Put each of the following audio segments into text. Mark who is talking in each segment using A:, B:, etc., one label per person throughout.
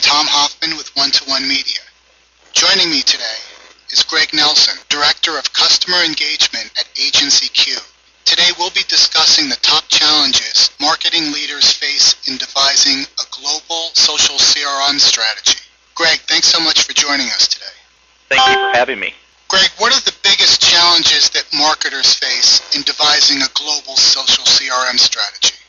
A: I'm Tom Hoffman with One-to-One Media. Joining me today is Greg Nelson, Director of Customer Engagement at Agency Q. Today we'll be discussing the top challenges marketing leaders face in devising a global social CRM strategy. Greg, thanks so much for joining us today.
B: Thank you for having me.
A: Greg, what are the biggest challenges that marketers face in devising a global social CRM strategy?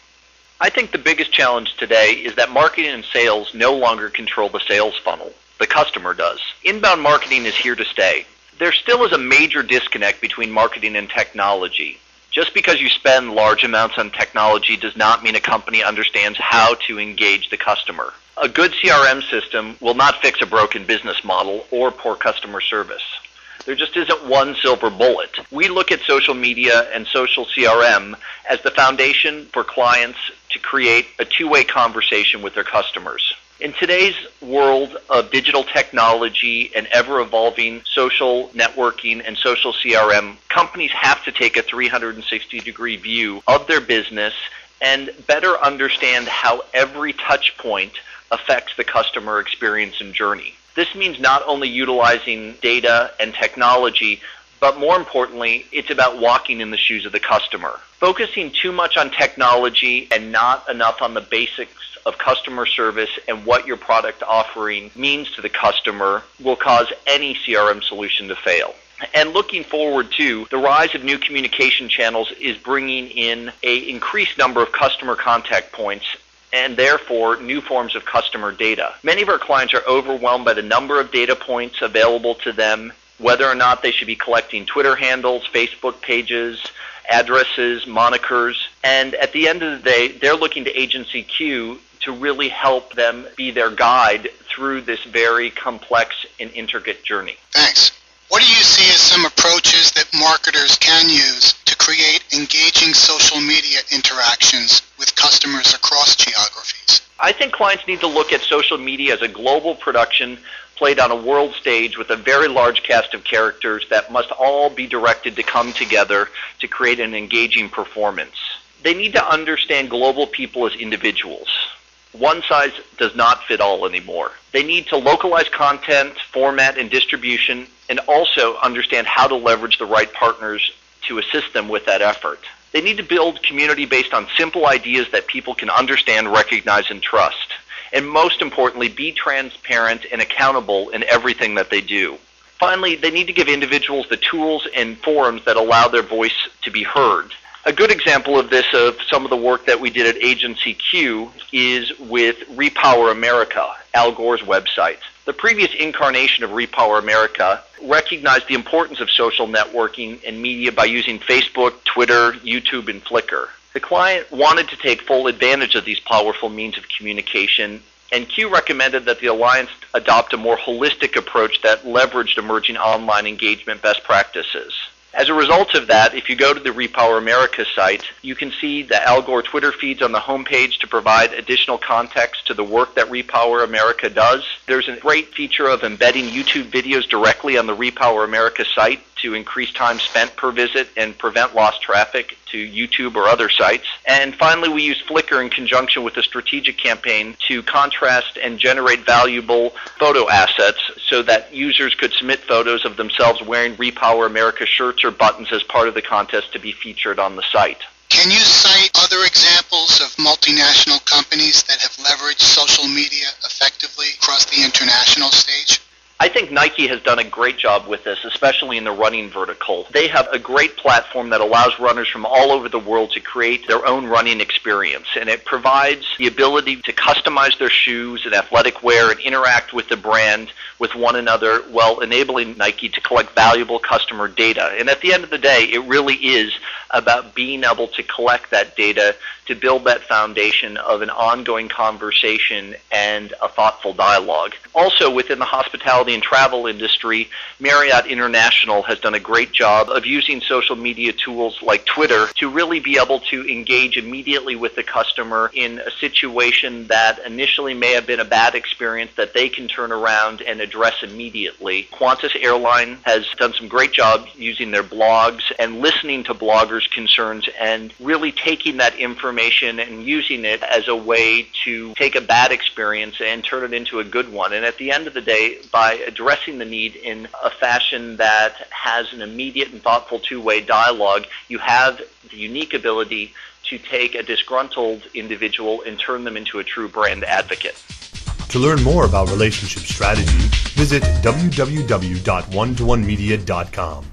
B: I think the biggest challenge today is that marketing and sales no longer control the sales funnel. The customer does. Inbound marketing is here to stay. There still is a major disconnect between marketing and technology. Just because you spend large amounts on technology does not mean a company understands how to engage the customer. A good CRM system will not fix a broken business model or poor customer service. There just isn't one silver bullet. We look at social media and social CRM as the foundation for clients to create a two-way conversation with their customers. In today's world of digital technology and ever-evolving social networking and social CRM, companies have to take a 360-degree view of their business and better understand how every touch point affects the customer experience and journey. This means not only utilizing data and technology, but more importantly, it's about walking in the shoes of the customer. Focusing too much on technology and not enough on the basics of customer service and what your product offering means to the customer will cause any CRM solution to fail. And looking forward to the rise of new communication channels is bringing in an increased number of customer contact points and therefore new forms of customer data. Many of our clients are overwhelmed by the number of data points available to them, whether or not they should be collecting Twitter handles, Facebook pages, addresses, monikers, and at the end of the day, they're looking to Agency Q to really help them be their guide through this very complex and intricate journey.
A: Thanks. What do you see as some approaches that marketers can use to create engaging social media interactions with customers across geographies?
B: I think clients need to look at social media as a global production played on a world stage with a very large cast of characters that must all be directed to come together to create an engaging performance. They need to understand global people as individuals. One size does not fit all anymore. They need to localize content, format, and distribution, and also understand how to leverage the right partners to assist them with that effort. They need to build community based on simple ideas that people can understand, recognize, and trust. And most importantly, be transparent and accountable in everything that they do. Finally, they need to give individuals the tools and forums that allow their voice to be heard. A good example of this, of some of the work that we did at Agency Q, is with Repower America, Al Gore's website. The previous incarnation of Repower America recognized the importance of social networking and media by using Facebook, Twitter, YouTube, and Flickr. The client wanted to take full advantage of these powerful means of communication, and Q recommended that the Alliance adopt a more holistic approach that leveraged emerging online engagement best practices. As a result of that, if you go to the Repower America site, you can see the Al Gore Twitter feeds on the homepage to provide additional context to the work that Repower America does. There's a great feature of embedding YouTube videos directly on the Repower America site to increase time spent per visit and prevent lost traffic to YouTube or other sites. And finally, we use Flickr in conjunction with a strategic campaign to contrast and generate valuable photo assets so that users could submit photos of themselves wearing Repower America shirts or buttons as part of the contest to be featured on the site.
A: Can you cite other examples of multinational companies that have leveraged social media effectively across the international stage?
B: I think Nike has done a great job with this, especially in the running vertical. They have a great platform that allows runners from all over the world to create their own running experience, and it provides the ability to customize their shoes and athletic wear and interact with the brand with one another while enabling Nike to collect valuable customer data. And at the end of the day, it really is about being able to collect that data to build that foundation of an ongoing conversation and a thoughtful dialogue. Also, within the hospitality and travel industry, Marriott International has done a great job of using social media tools like Twitter to really be able to engage immediately with the customer in a situation that initially may have been a bad experience that they can turn around and address immediately. Qantas Airline has done some great job using their blogs and listening to bloggers customers' concerns and really taking that information and using it as a way to take a bad experience and turn it into a good one. And at the end of the day, by addressing the need in a fashion that has an immediate and thoughtful two-way dialogue, you have the unique ability to take a disgruntled individual and turn them into a true brand advocate.
C: To learn more about relationship strategy, visit www.one-to-one-media.com.